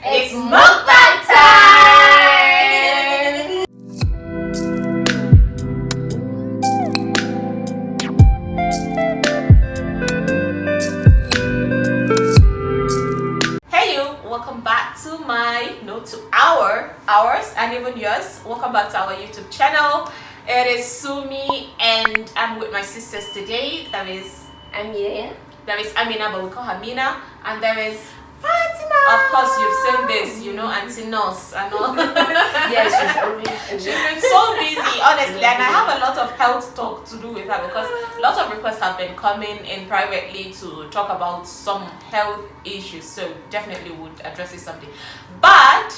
It's mukbang time! Hey you, welcome back to ours and even yours. Welcome back to our YouTube channel. It is Sumi and I'm with my sisters today. That is Amina. There is Amina, but we call her Amina, and there is Fatima. Of course, you've seen this, you know, Auntie Nurse and all. Yes, she's always. She's been so busy, honestly, and I have a lot of health talk to do with her because lots of requests have been coming in privately to talk about some health issues. So definitely would address it someday. But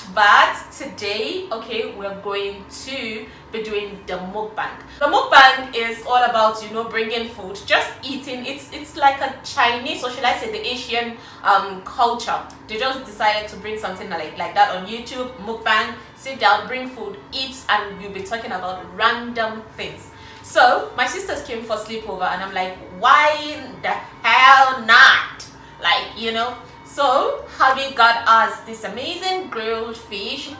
today, okay, we're going to be doing the mukbang. The mukbang is all about, you know, bringing food, just eating. It's like a Chinese, or should I say the Asian culture. They just decided to bring something like that on YouTube. Mukbang, sit down, bring food, eat, and we'll be talking about random things. So my sisters came for sleepover and I'm like, why the hell not? Like, you know. So Javi got us this amazing grilled fish.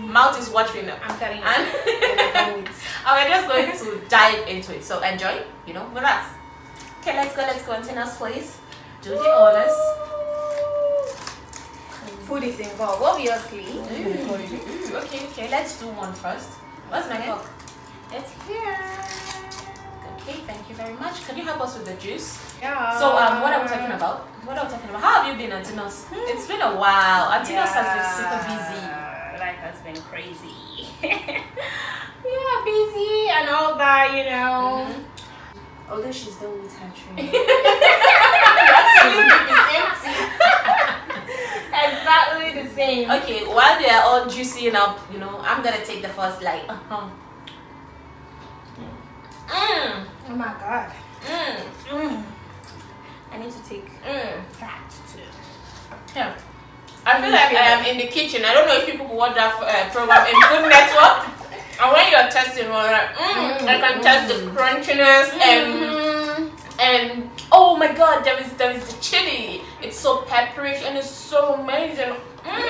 Mouth is watering. I'm telling you. And we're just going to dive into it. So enjoy, you know, with us. Okay, let's go. Antennas, please. Do the honors. Food is involved, obviously. Okay. Let's do one first. What's my cup? It's here. Okay, thank you very much. Can you help us with the juice? Yeah. So what are we talking about? How have you been, Antinos? It's been a while. Antinos has been super busy. Life has been crazy. Yeah, busy and all that, you know. Although she's done with her training. Exactly the same. Okay, while they're all juicing up, you know, I'm gonna take the first like. Oh my god. I need to take that too. Yeah. I feel like I am in the kitchen. I don't know if people watch that program in Food Network. And when you're testing, we're like, I can test the crunchiness and oh my god, there is the chili. It's so pepperish and it's so amazing. And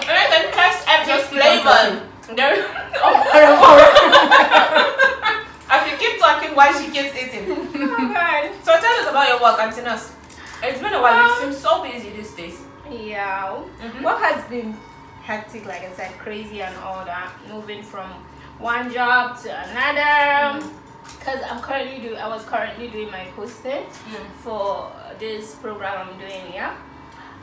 I can test every flavor. As she keeps talking while she keeps eating. Okay. So tell us about your work, Antinas. It's been a while. You seem so busy these days. Yeah. What has been hectic, like I said, crazy and all that, moving from one job to another. Because I was currently doing my posting for this program I'm doing,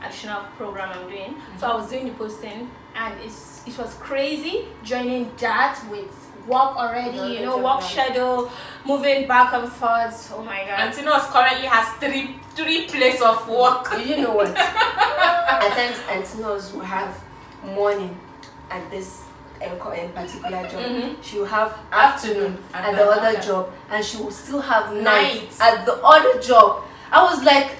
additional program I'm doing. So I was doing the posting and it was crazy joining that with work already, you know, work schedule, moving back and forth. Oh my god. Antinos currently has three places of work. You know what? At times Antinos will have morning at this particular job. She will have afternoon at the other job, and she will still have night at the other job. I was like,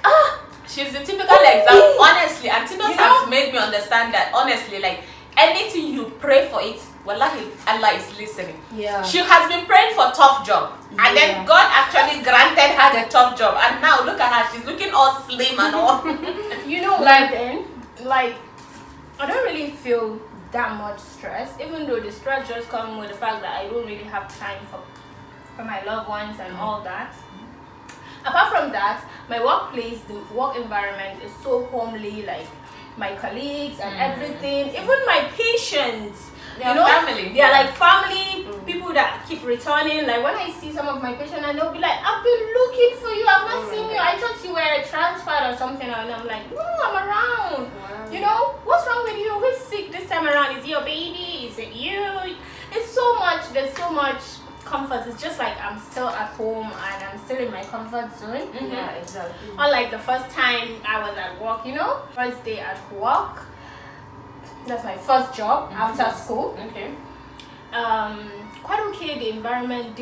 she's the typical example. Honestly, Antinos has made me understand that honestly, like anything you pray for it, wallahi, Allah is listening. Yeah. She has been praying for tough job, and then God actually granted her the tough job, and now look at her, she's looking all slim and all. You know, like then, like I don't really feel that much stress, even though the stress just comes with the fact that I don't really have time for my loved ones and all that. Apart from that, my workplace, the work environment is so homely, like my colleagues and everything, even my patients. They are family. They are like family, people that keep returning. Like when I see some of my patients and they'll be like, I've been looking for you, I've not seen you. I thought you were transferred or something. And I'm like, no, I'm around. Wow. You know, what's wrong with you? Who's sick this time around? Is it your baby? Is it you? It's so much, there's so much comfort. It's just like I'm still at home and I'm still in my comfort zone. Yeah, exactly. Unlike the first time I was at work, you know, first day at work. That's my first job after school. Okay. Quite okay. The environment,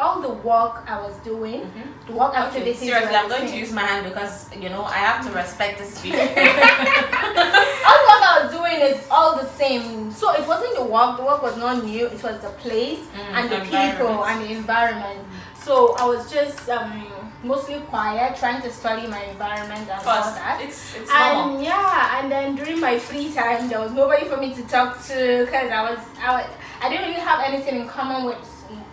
all the work I was doing, the work activities. Seriously, I'm going to use my hand because you know I have to respect this speech. All the work I was doing is all the same. So it wasn't the work. The work was not new. It was the place and the people and the environment. So I was just mostly quiet, trying to study my environment and all that. It's normal. And yeah, and then during my free time, there was nobody for me to talk to because I didn't really have anything in common with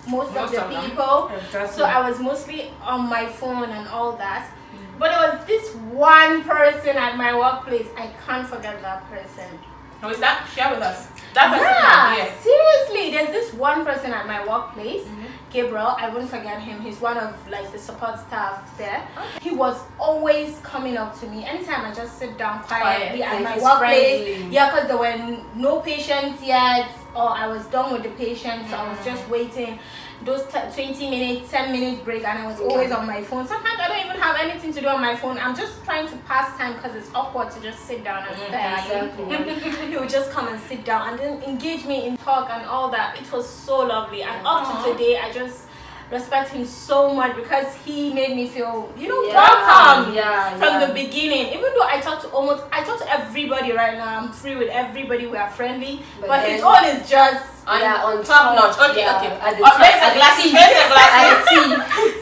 most of the people. Exactly. So I was mostly on my phone and all that. But there was this one person at my workplace. I can't forget that person. Who is that? Share with us. That person. Yeah, seriously. There's this one person at my workplace, Gabriel. I won't forget him. He's one of like the support staff there. Okay. He was always coming up to me anytime I just sit down quietly at my workplace. Friendly. Yeah, because there were no patients yet, or I was done with the patients, so I was just waiting. Those 20 minutes, 10-minute break, and I was always on my phone. Sometimes I don't even have anything to do on my phone. I'm just trying to pass time because it's awkward to just sit down and stare. Exactly. He would just come and sit down and then engage me in talk and all that. It was so lovely. And up to today, I just respect him so much because he made me feel, welcome from the beginning. Even though I talk to everybody right now. I'm free with everybody. We are friendly, but his own is just on top notch. Okay. Raise a glass.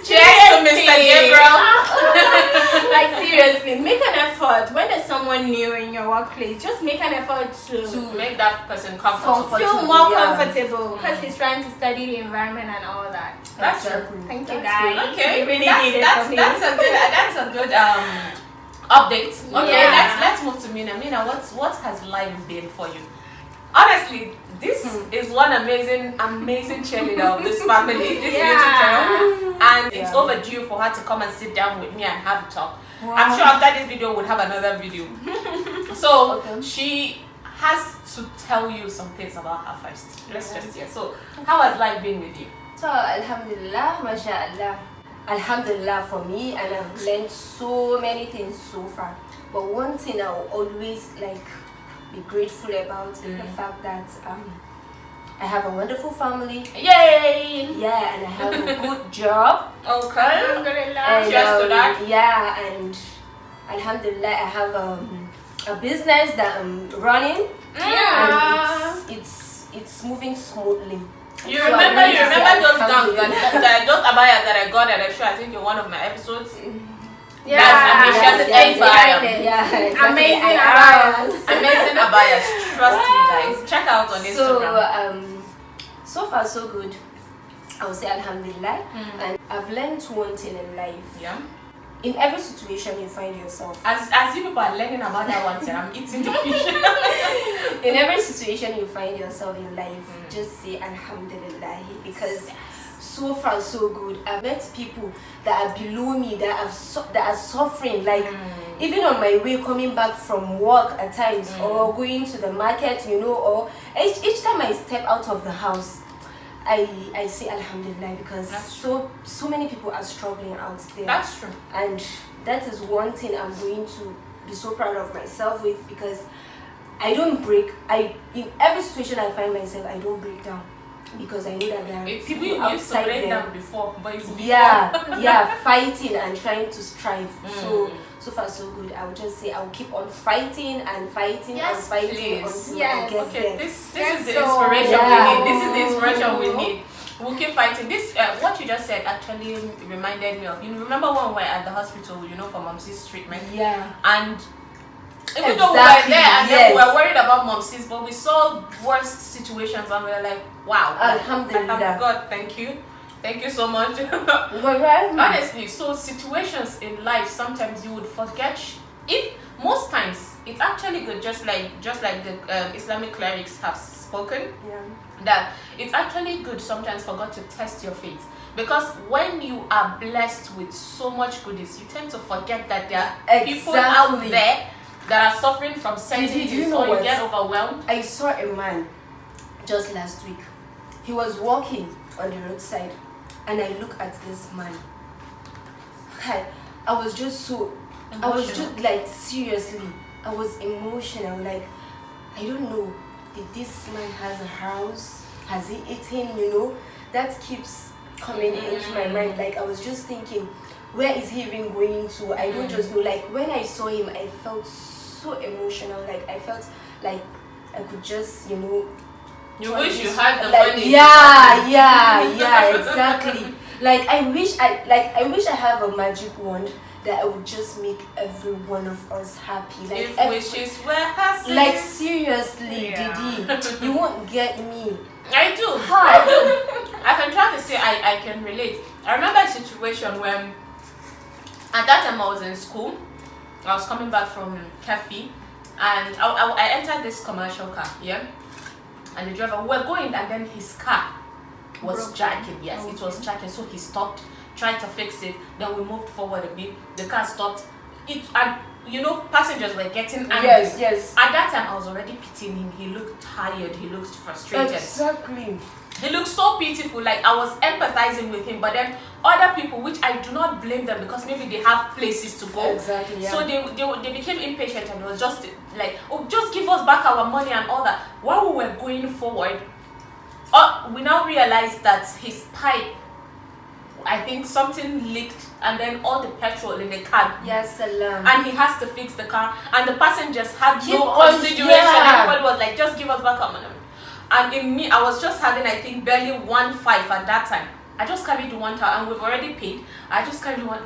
Cheers to Mr. Gabriel. Like seriously, make an effort. When there's someone new in your workplace, just make an effort to make that person comfortable. Feel more comfortable because he's trying to study the environment and all that. That's true. Thank you guys. Good. Okay, really that's a good update. Okay, let's move to Mina. Mina, what has life been for you? Honestly, this is one amazing cheerleader of this family, this YouTube channel, and it's overdue for her to come and sit down with me and have a talk. Wow. I'm sure after this video we'll have another video. So she has to tell you some things about her first. Let's just hear. So how has life been with you? So Alhamdulillah, MashaAllah. Alhamdulillah for me, and I've learned so many things so far. But one thing I will always be grateful about is the fact that I have a wonderful family. Yay! Yeah, and I have a good job. Okay. Alhamdulillah. Cheers to that. Yeah, and Alhamdulillah, I have a business that I'm running. Yeah. And it's moving smoothly. You remember those gowns those abayas that I got at a show, I think in one of my episodes? Yeah, amazing abayas. Amazing abayas. Trust me, guys. Check out on Instagram. So far so good. I would say Alhamdulillah. And I've learned one thing in life. Yeah. In every situation you find yourself. As you people are learning about that one thing, I'm eating the fish. In every situation you find yourself in life, just say Alhamdulillah, because so far so good. I've met people that are below me that are suffering, even on my way coming back from work at times, or going to the market, or each time I step out of the house, I say Alhamdulillah, because so many people are struggling out there. That's true. And that is one thing I'm going to be so proud of myself with, because I don't break. In every situation I find myself, I don't break down, because I know that there are people outside there. Before, but it's fighting and trying to strive. So far so good. I would just say I'll keep on fighting and fighting and fighting until I get there. This is the inspiration we need. This is the inspiration we need. We'll keep fighting. This what you just said actually reminded me of. You remember when we were at the hospital, for Mom's treatment? Yeah. And even though we were there and then we were worried about Mom's, but we saw worse situations and we were like, wow. Alhamdulillah. God, thank you. Thank you so much. Honestly, so situations in life, sometimes you would forget. Most times it's actually good, just like the Islamic clerics have spoken, that it's actually good sometimes for God to test your faith, because when you are blessed with so much goodies, you tend to forget that there are people out there that are suffering from certain things, so you get overwhelmed. I saw a man just last week. He was walking on the roadside, and I look at this man. I was just seriously, I was emotional. I don't know, did this man has a house? Has he eaten? That keeps coming into my mind. I was just thinking, where is he even going to? I don't just know. When I saw him, I felt so emotional. I felt like I could just, You wish you had the money. Yeah, exactly. Like I wish I have a magic wand that I would just make every one of us happy. Like If wishes were her like seriously, Yeah. Didi, you won't get me. I do. I do. I can try to say I can relate. I remember a situation when at that time I was in school. I was coming back from cafe, and I entered this commercial car, yeah, and the driver, we were going, and then his car was Broken. jacking. Yes, it was jacking, so he stopped, tried to fix it. Then we moved forward a bit. The car stopped. And passengers were getting angry. Yes. At that time, I was already pitying him. He looked tired. He looked frustrated. Exactly. He looked so pitiful. Like I was empathizing with him. But then other people, which I do not blame them because maybe they have places to go. Exactly. Yeah. So they became impatient and it was just like, oh, just give us back our money and all that. While we were going forward, we now realized that his pipe, I think something leaked, and then all the petrol in the car. Yes, salam. And he has to fix the car, and the passengers had Keep no on- consideration. yeah. Everybody was like, just give us back our money. And in me, I was just having, I think, barely 1.5 at that time. I just carried the 1,000, and we've already paid. I just carried one,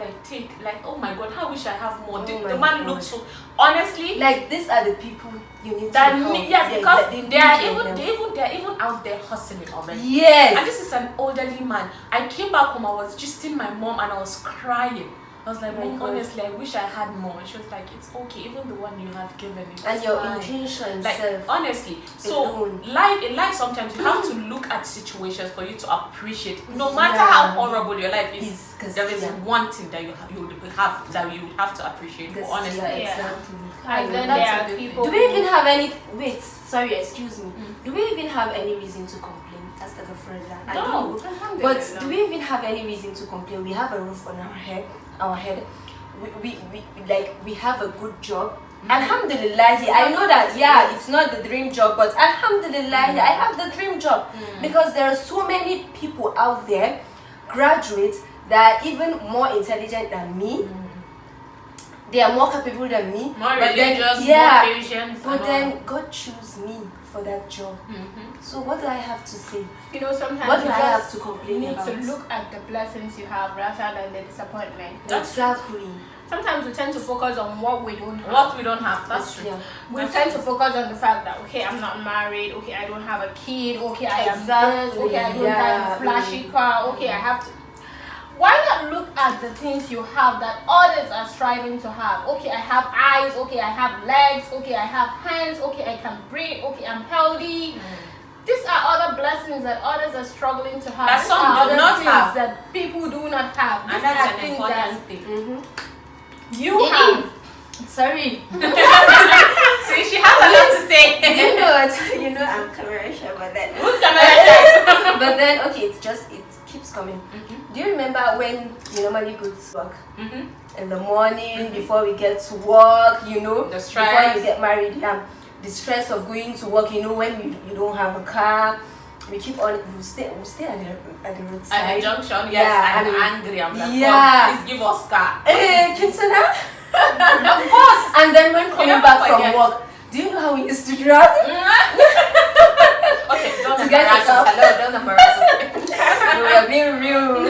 oh my God, how wish I have more. The my man God. looked so, honestly, Like these are the people you need that to help. yes, because they they're even out there hustling already. Yes. And this is an elderly man. I came back home, I was just in my mom and I was crying. I was like, My Mom, God. honestly, I wish I had more. And she was like, it's okay, even the one you have given is And your fine. intention Like self. honestly, so alone. in life sometimes you have to look at situations for you to appreciate. No matter Yeah. how horrible your life is, Is 'cause, there is yeah. one thing that you would have to appreciate. For, honestly, Yeah, Yeah. exactly. And then That's there a are good people. Do we even have any? Wait, sorry, excuse me. Mm. Do we even have any reason to complain? That's like a friend. I No. don't know. But do we even have any reason to complain? We have a roof on our head. We have a good job. Alhamdulillah, I know that it's not the dream job, but Alhamdulillah, I have the dream job because there are so many people out there, graduates that are even more intelligent than me. They are more capable than me. more but then- religious, yeah, more patient. But then God chose me for that job. So what do I have to say? Sometimes What do you I have just to complain need about? to look at the blessings you have rather than the disappointment. Exactly. Sometimes we tend to focus on what we don't have. What we don't have, that's true. Yeah. We tend to focus on the fact that okay, I'm not married, okay, I don't have a kid, okay, I am Exactly, this, okay, I don't yeah. have a flashy car, okay, I have to. Why not look at the things you have that others are striving to have? Okay, I have eyes, okay, I have legs, okay, I have hands, okay, I can breathe, okay, I'm healthy. These are other blessings that others are struggling to have. That These some are do other not things have. that people do not have. These And that's are an things that important thing. you have. Sorry. See, she has a lot to say. You know what? You know I'm commercial, but then Who's the but then okay, it keeps coming. Do you remember when you normally go to work in the morning before we get to work? The stress. Before you get married, the stress of going to work. When you don't have a car, we keep on. We stay at the roadside. At the junction, yes, Yeah, I'm and- angry. I'm like, yeah. please give us car. Kinsana. Of course. And then when coming never back forget. from work, do you know how we used to drive? Okay, don't To get embarrass it up. us. Hello, don't embarrass us. We are being real.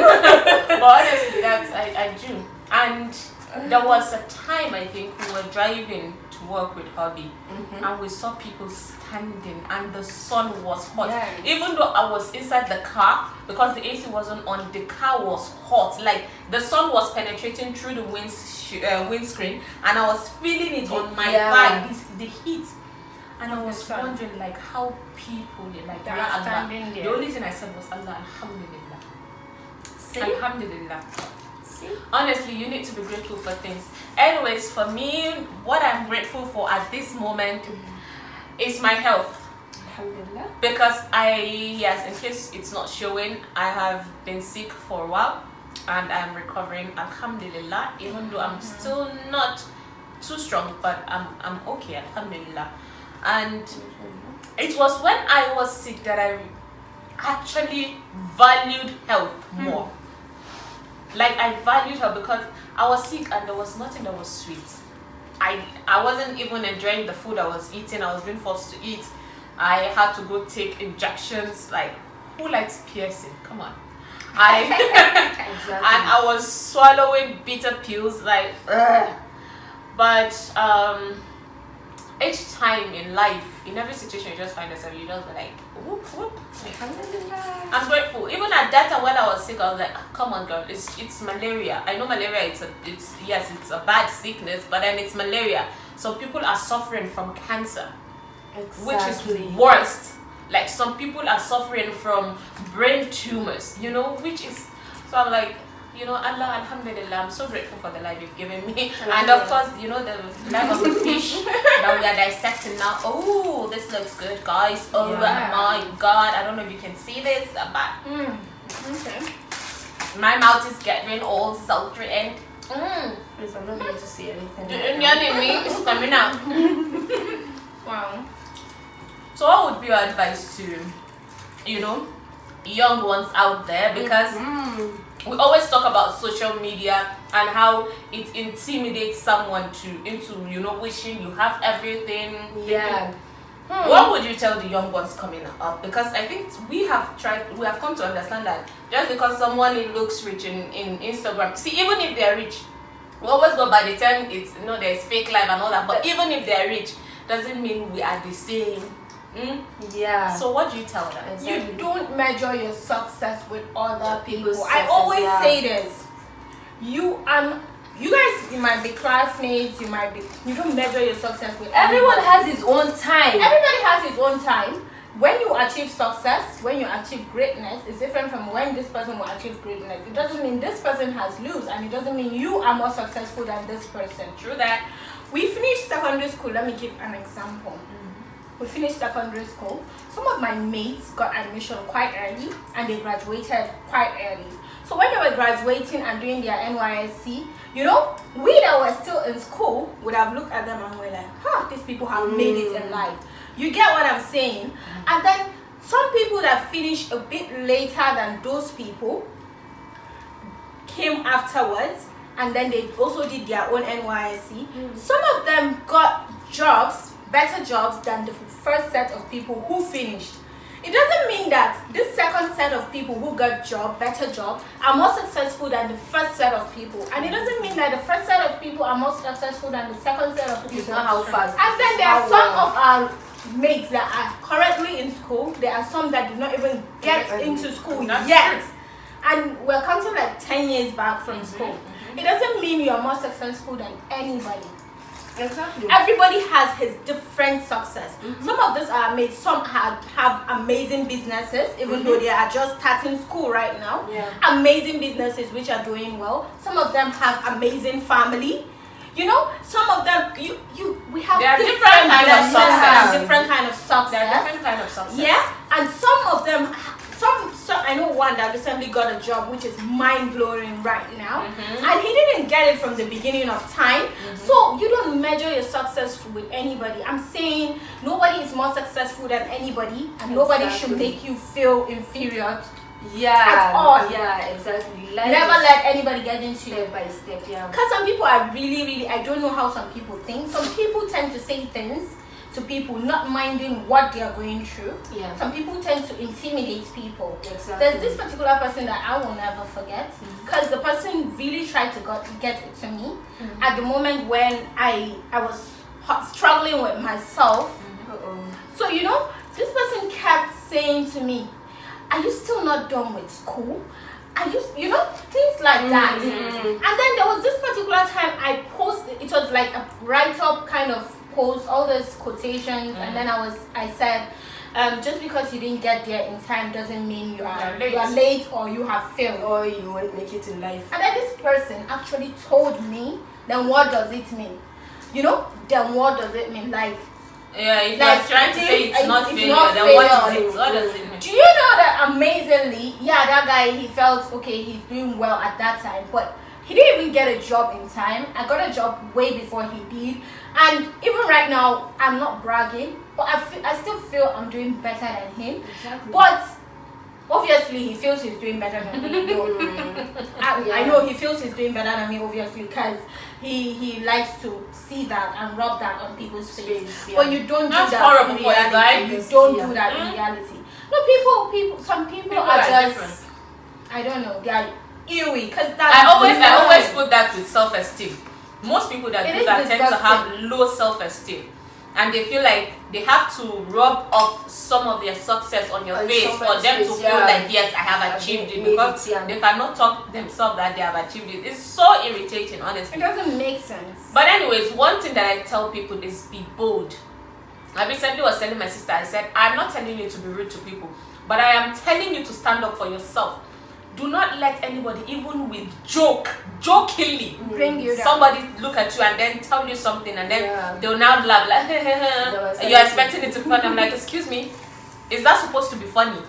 But honestly, I do. And there was a time I think we were driving to work with hubby, and we saw people standing, and the sun was hot. Yeah. Even though I was inside the car, because the AC wasn't on, the car was hot. Like the sun was penetrating through the windscreen, and I was feeling it on my Yeah. thigh, the heat. And I was The sun. wondering like how people like That Ya are Allah. standing there. The only thing I said was Allah, Alhamdulillah. See? Alhamdulillah. See? Honestly, you need to be grateful for things. Anyways, for me, what I'm grateful for at this moment is my health. Alhamdulillah. Because in case it's not showing, I have been sick for a while and I'm recovering, Alhamdulillah, even though I'm still not too strong, but I'm okay, Alhamdulillah. And it was when I was sick that I actually valued health more. Like I valued her because I was sick and there was nothing that was sweet. I wasn't even enjoying the food I was eating. I was being forced to eat. I had to go take injections. Like, who likes piercing? Come on. Exactly. And I was swallowing bitter pills like, ugh. But each time in life, in every situation you just find yourself, you just be like, whoop whoop. I'm grateful. Even at that time when I was sick, I was like, come on girl, it's malaria. I know malaria, it's a bad sickness, but then it's malaria. So people are suffering from cancer, which is worst. Like some people are suffering from brain tumors, which is, so I'm like, Allah, alhamdulillah, I'm so grateful for the life you've given me. And of course, the life of the fish that we are dissecting now. Oh, this looks good, guys. Oh my God, I don't know if you can see this, but Okay. my mouth is getting all sultry and Please, I'm not going to see anything. it's coming out. Wow. So what would be your advice to, young ones out there? Because we always talk about social media and how it intimidates someone into wishing you have everything. Yeah. What would you tell the young ones coming up? Because I think we have come to understand that just because someone looks rich in Instagram, see, even if they're rich, we always go by the term it's there's fake life and all that, but even if they're rich, doesn't mean we are the same. Yeah. So what do you tell them? You don't measure your success with other people. People's I always success, say this. You guys, you might be classmates, you don't measure your success with Everyone anybody. has his own time. Everybody has his own time. When you achieve success, when you achieve greatness, it's different from when this person will achieve greatness. It doesn't mean this person has lose, and it doesn't mean you are more successful than this person. True that. We finished secondary school. Let me give an example. We finished secondary school. Some of my mates got admission quite early and they graduated quite early. So when they were graduating and doing their NYSC, we that were still in school would have looked at them and were like, these people have made it in life. You get what I'm saying? And then some people that finished a bit later than those people came afterwards, and then they also did their own NYSC. Some of them got jobs, better jobs than the first set of people who finished. It doesn't mean that this second set of people who got better job, are more successful than the first set of people. And it doesn't mean that the first set of people are more successful than the second set of people. It's not how fast. And then there are some of our mates that are currently in school. There are some that did not even get into school yet. And we're counting like 10 years back from school. It doesn't mean you are more successful than anybody. Exactly. Everybody has his different success. Some of these are made, some have amazing businesses, even though they are just starting school right now. Amazing businesses which are doing well. Some of them have amazing family. Some of them we have different kind of success. Different kind of success. There are different kind of success. Yeah, and some of them. I know one that recently got a job which is mind-blowing right now, and he didn't get it from the beginning of time. So you don't measure your success with anybody. I'm saying nobody is more successful than anybody, and nobody should make you feel inferior at all. Yeah, exactly. Never let anybody get into you. Step by step, Because some people are really, I don't know how some people think. Some people tend to say things to people not minding what they are going through. Some people tend to intimidate people. There's this particular person that I will never forget, because the person really tried to get it to me at the moment when I was struggling with myself. So this person kept saying to me, are you still not done with school? Are you things like that. And then there was this particular time I posted, it was like a write-up kind of post, all those quotations, and then I said, just because you didn't get there in time doesn't mean you are late or you have failed or you won't make it in life. And then this person actually told me, then what does it mean? Then what does it mean? Like, if you're trying to say it's not failure, then what does it mean? Do you know that amazingly, that guy, he felt okay, he's doing well at that time, but he didn't even get a job in time. I got a job way before he did. And even right now, I'm not bragging, but I still feel I'm doing better than him. But obviously, he feels he's doing better than me. I know he feels he's doing better than me, obviously, because he likes to see that and rub that on people's face. But you don't do that in reality. You don't do that in reality. No, some people are just different. I don't know. They are ewy because I always put that with self-esteem. Most people that do that tend to have low self-esteem, and they feel like they have to rub off some of their success on your face for them to feel like, yes, I have achieved it, because they cannot talk themselves that they have achieved it. It's so irritating, honestly. It doesn't make sense. But anyways, one thing that I tell people is be bold. I recently was telling my sister, I said, I'm not telling you to be rude to people, but I am telling you to stand up for yourself. Do not let anybody, even with jokingly, bring you down. Somebody look at you and then tell you something, and then they'll now laugh like, you're expecting it to be funny. I'm like, excuse me, is that supposed to be funny?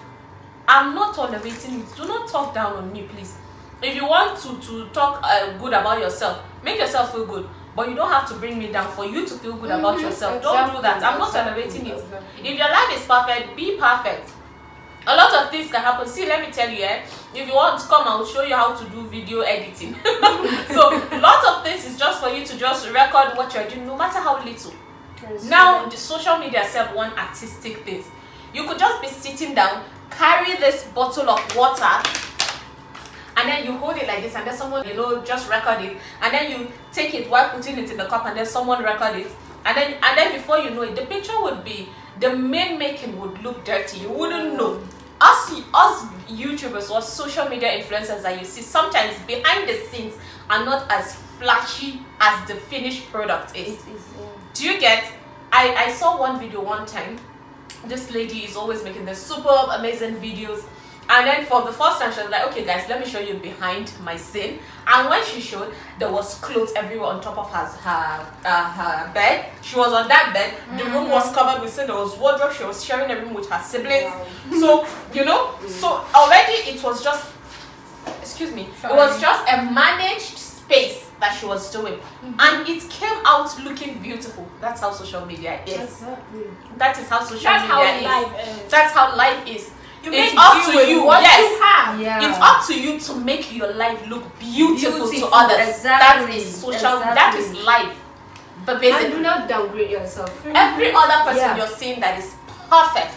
I'm not tolerating it. Do not talk down on me, please. If you want to talk good about yourself, make yourself feel good. But you don't have to bring me down for you to feel good about yourself. Exactly, don't do that. I'm not tolerating it. If your life is perfect, be perfect. A lot of things can happen. See, let me tell you, if you want to come, I'll show you how to do video editing. So, lots of things is just for you to just record what you're doing, no matter how little. Now, the social media self want artistic things. You could just be sitting down, carry this bottle of water, and then you hold it like this, and then someone, just record it, and then you take it while putting it in the cup, and then someone record it, and then before you know it, the picture would be, the main making would look dirty. You wouldn't know. Us YouTubers or social media influencers that you see, sometimes behind the scenes are not as flashy as the finished product is. Do you get? I saw one video one time. This lady is always making the super amazing videos, and then for the first time she was like, okay guys, let me show you behind my scene. And when she showed, there was clothes everywhere on top of her bed. She was on that bed. The room was covered with sin. There was wardrobe. She was sharing a room with her siblings. Wow. So so already it was just, excuse me, it was just a managed space that she was doing, and it came out looking beautiful. That's how social media is. Exactly. That is how social media is. Life is. That's how life is. It's up to you. What you have. Yeah. It's up to you to make your life look beautiful to others. Exactly. That is social. That is life. But basically, and do not downgrade yourself. every other person you're seeing that is perfect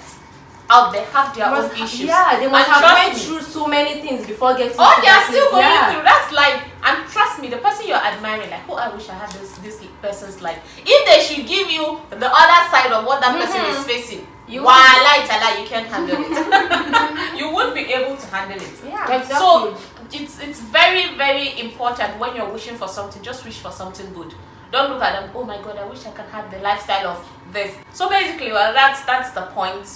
out there have their own issues. Yeah, they must And have went trust me, through so many things before getting. oh, they are still going through. through. That's life. And trust me, the person you're admiring, like, oh, I wish I had this person's life. If they should give you the other side of what that person is facing, you can't handle it. You won't be able to handle it. Yeah, exactly. So it's very, very important when you're wishing for something, just wish for something good. Don't look at them, oh my god, I wish I could have the lifestyle of this. So basically, well, that's the point,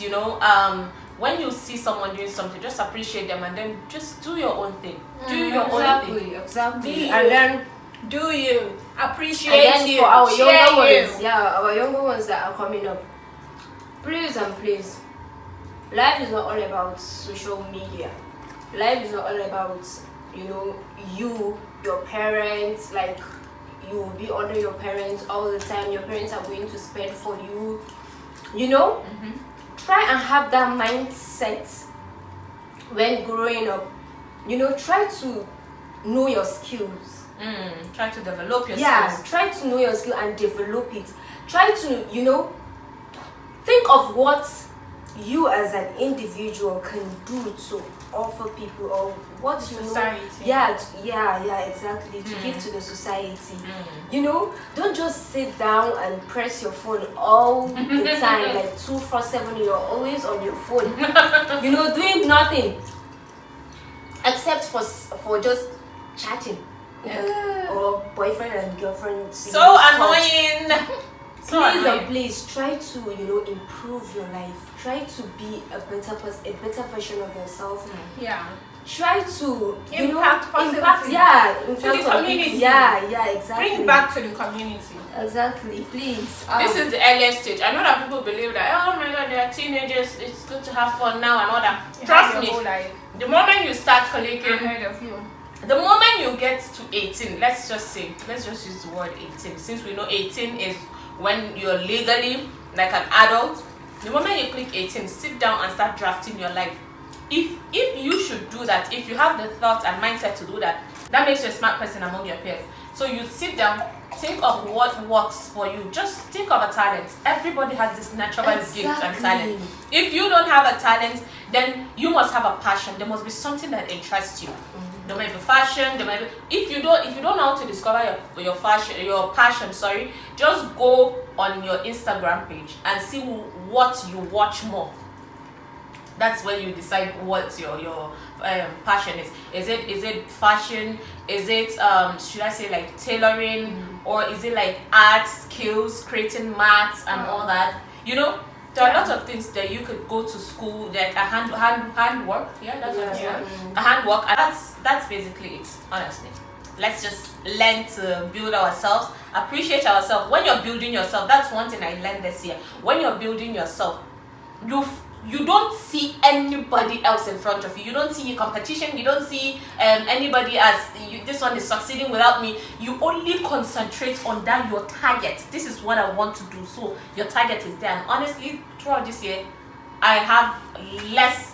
when you see someone doing something, just appreciate them, and then just do your own thing. Do your own thing. Exactly. And then do you appreciate and then you for our younger you. ones, our younger ones that are coming up, please and please, life is not all about social media. Life is not all about your parents, like you will be under your parents all the time. Your parents are going to spend for you, Try and have that mindset when growing up. Try to know your skills. Try to develop your skills. Try to know your skill and develop it. Try to, think of what you as an individual can do to offer people, or what society. Exactly, to give to the society. Don't just sit down and press your phone all the time, like 24/7. You're always on your phone, doing nothing except for just chatting, or boyfriend and girlfriend. So annoying. Please try to improve your life. Try to be a better person, a better version of yourself. Try to impact to the community. Exactly. Bring back to the community. Exactly, please. This is the earliest stage. I know that people believe that, oh my god, they are teenagers, it's good to have fun now and all that. Trust me, the moment you start clicking, the moment you get to 18, let's just use the word 18, since we know 18 is when you're legally like an adult. The moment you click 18, sit down and start drafting your life. If you should do that, if you have the thought and mindset to do that, that makes you a smart person among your peers. So you sit down, Think of what works for you. Just think of a talent. Everybody has this natural gift and talent. If you don't have a talent, then you must have a passion. There must be something that interests you. There might be fashion. There might be, if you don't know how to discover your passion. Sorry, just go on your Instagram page and see what you watch more. That's when you decide what your passion is. Is it fashion? Is it should I say like tailoring, or is it like art skills, creating maths and all that? You know, there are a lot of things that you could go to school, like a handwork. Yeah, that's what it's called. A handwork, and that's basically it. Honestly, let's just learn to build ourselves, appreciate ourselves. When you're building yourself, that's one thing I learned this year. When you're building yourself, you don't see anybody else in front of you. You don't see competition. You don't see anybody as this one is succeeding without me. You only concentrate on that, your target. This is what I want to do. So your target is there. And honestly, throughout this year, I have less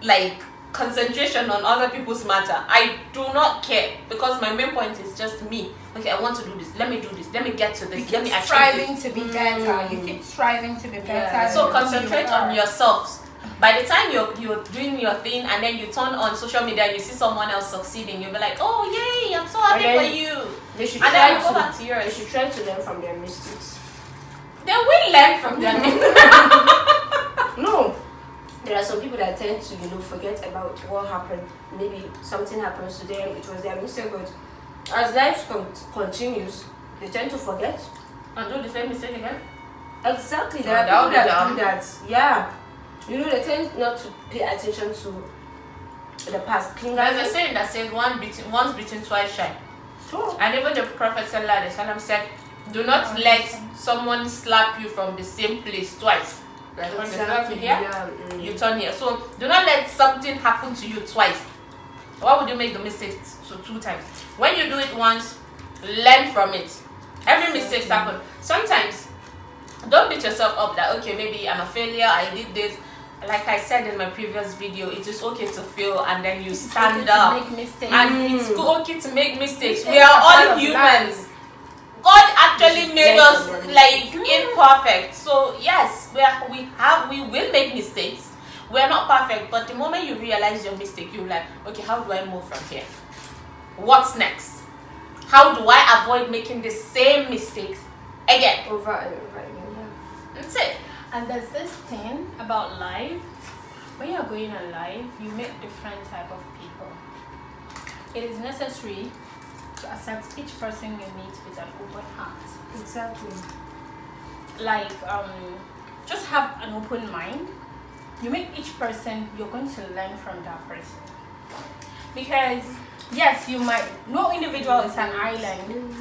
like concentration on other people's matter. I do not care, because my main point is just me. Okay, I want to do this. Let me do this. Let me get to this. Let me achieve striving to be better. You keep striving to be better. So concentrate on yourself. By the time you're doing your thing, and then you turn on social media and you see someone else succeeding, you'll be like, oh yay, I'm so happy for you. They should and try then to go back to yours. They should try to learn from their mistakes. They will learn from their mistakes. No. There are some people that tend to, forget about what happened. Maybe something happens to them, it was their mistake, but as life continues, they tend to forget. And do the same mistake again? Exactly. There are people that do that. Yeah. They tend not to pay attention to the past. There's a saying that says once beaten, twice shy. True. And even the Prophet ﷺ said, do not let someone slap you from the same place twice. Like when they slap you here, you turn here. So do not let something happen to you twice. Why would you make the mistake two times? When you do it once, learn from it. Every mistake happens. Sometimes, don't beat yourself up that, okay, maybe I'm a failure, I did this. Like I said in my previous video, it is okay to fail, and then you stand up. Make mistakes. And it's okay to make mistakes. We are all humans. God actually made us like imperfect. So yes, we will make mistakes. We are not perfect, but the moment you realize your mistake, you're like, okay, how do I move from here? What's next? How do I avoid making the same mistakes again? Over and over again. Yeah. That's it. And there's this thing about life. When you're going on life, you meet different type of people. It is necessary to accept each person you meet with an open heart. Exactly. Like, just have an open mind. You meet each person, you're going to learn from that person. Because, yes, no individual is an island.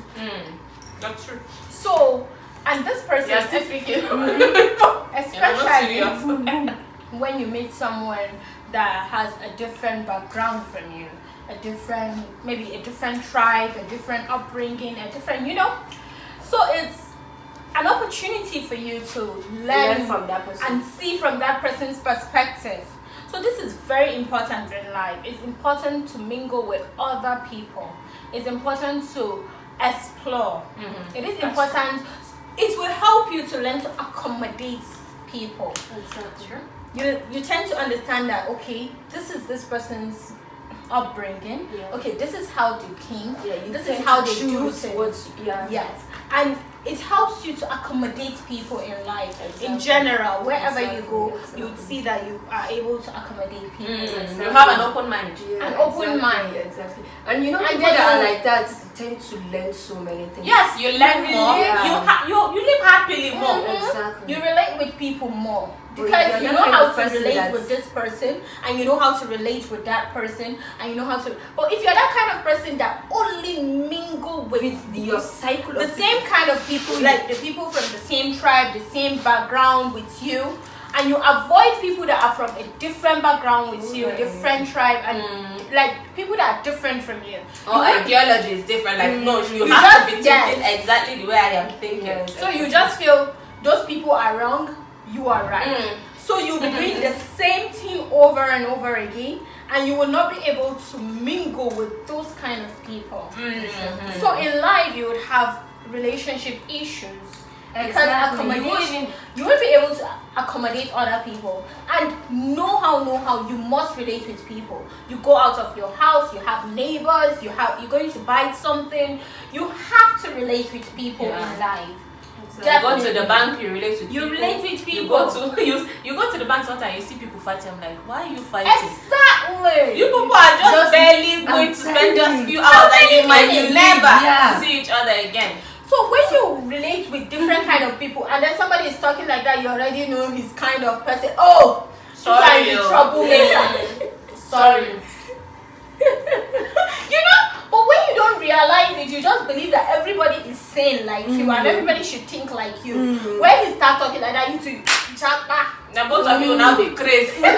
That's true. So, and this person, yes, speaking. especially when you meet someone that has a different background from you, maybe a different tribe, a different upbringing, a different, so it's an opportunity for you to learn from that person and see from that person's perspective. So this is very important in life. It's important to mingle with other people. It's important to explore. It is important. It will help you to learn to accommodate people. Exactly. You tend to understand that, okay, this is this person's upbringing. Yeah. Okay, this is how they came. Yeah, this is how they do things. things. Yes, and it helps you to accommodate people in life. Exactly. In general, wherever you go, Exactly. you would see that you are able to accommodate people. You have an open mind. Yeah, An open mind. Exactly. And people then that are like that tend to learn so many things. Yes, you learn more. Yeah. You live happily more. Exactly. You relate with people more. But Because you you're know not how kind of to person relate that's- with this person, and you know how to relate with that person, and you know how to. But if you're that kind of person that only mingle with your cycle the of same kind of people, like the people from the same tribe, the same background with you, and you avoid people that are from a different background with you, different tribe, and like people that are different from you. Or ideology is different. Like no, you You have to be just- thinking exactly the way I am thinking. Yes. So you just feel those people are wrong, you are right. So you'll be doing the same thing over and over again, and you will not be able to mingle with those kind of people. So in life, you would have relationship issues. Because Exactly. you won't be able to accommodate other people, and know how you must relate with people. You go out of your house, you have neighbors, you're going to buy something. You have to relate with people in life. You go to the bank, you relate with people. You relate with people. You go to the bank sometimes, you see people fighting. I'm like, why are you fighting? Exactly. You people are just barely going to spend just a few hours and you might never see each other again. So when you relate with different kind of people, and then somebody is talking like that, you already know his kind of person. Oh, sorry, troublemaker. Sorry. You know, but when you don't realize it, you just believe that everybody is sane like you, and everybody should think like you. When he start talking like that, you two chat back. Now both of you will now be crazy. And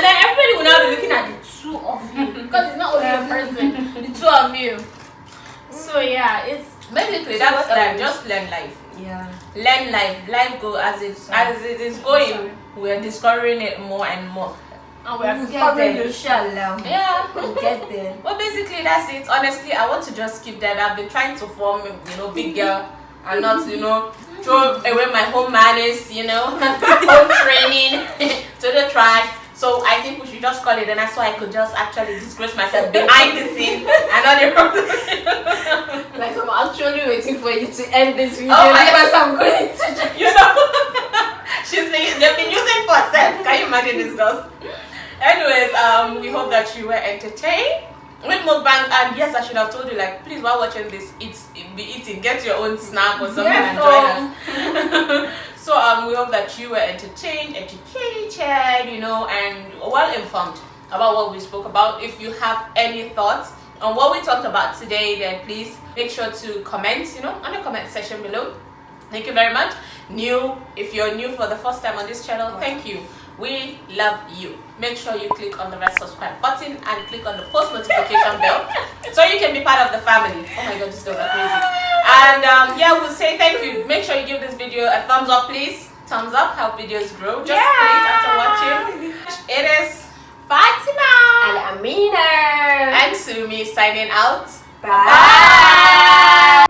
then everybody will now be looking at the two of you, because it's not only a person, the two of you. So yeah, it's basically that's life. Just learn life. Yeah. Learn life. Life go as it is going. We're discovering it more and more. And we're We'll get discovering there, the inshallah. Yeah. We'll get there. Well, basically that's it. Honestly, I want to just keep that. I've been trying to form, big girl, and not, throw away my home manners, home training to the trash. So I think we should just call it, and that's why I could just actually disgrace myself behind the scene and not in front of it. Like, I'm actually waiting for you to end this video. Oh, because I'm going to they've been using for herself. Can you imagine this girl? Anyways, we hope that you were entertained with Mukbang, and yes, I should have told you, like, please, while watching this, be eating, get your own snack or something and join us. So we hope that you were entertained, educated, and well informed about what we spoke about. If you have any thoughts on what we talked about today, then please make sure to comment, on the comment section below. Thank you very much. If you're new for the first time on this channel, thank you. We love you. Make sure you click on the red subscribe button and click on the post notification bell so you can be part of the family. Oh my god, these girls are crazy. And we'll say thank you. Make sure you give this video a thumbs up, please. Thumbs up, help videos grow. Just click after watching. It is Fatima and Amina and Sumi signing out. Bye.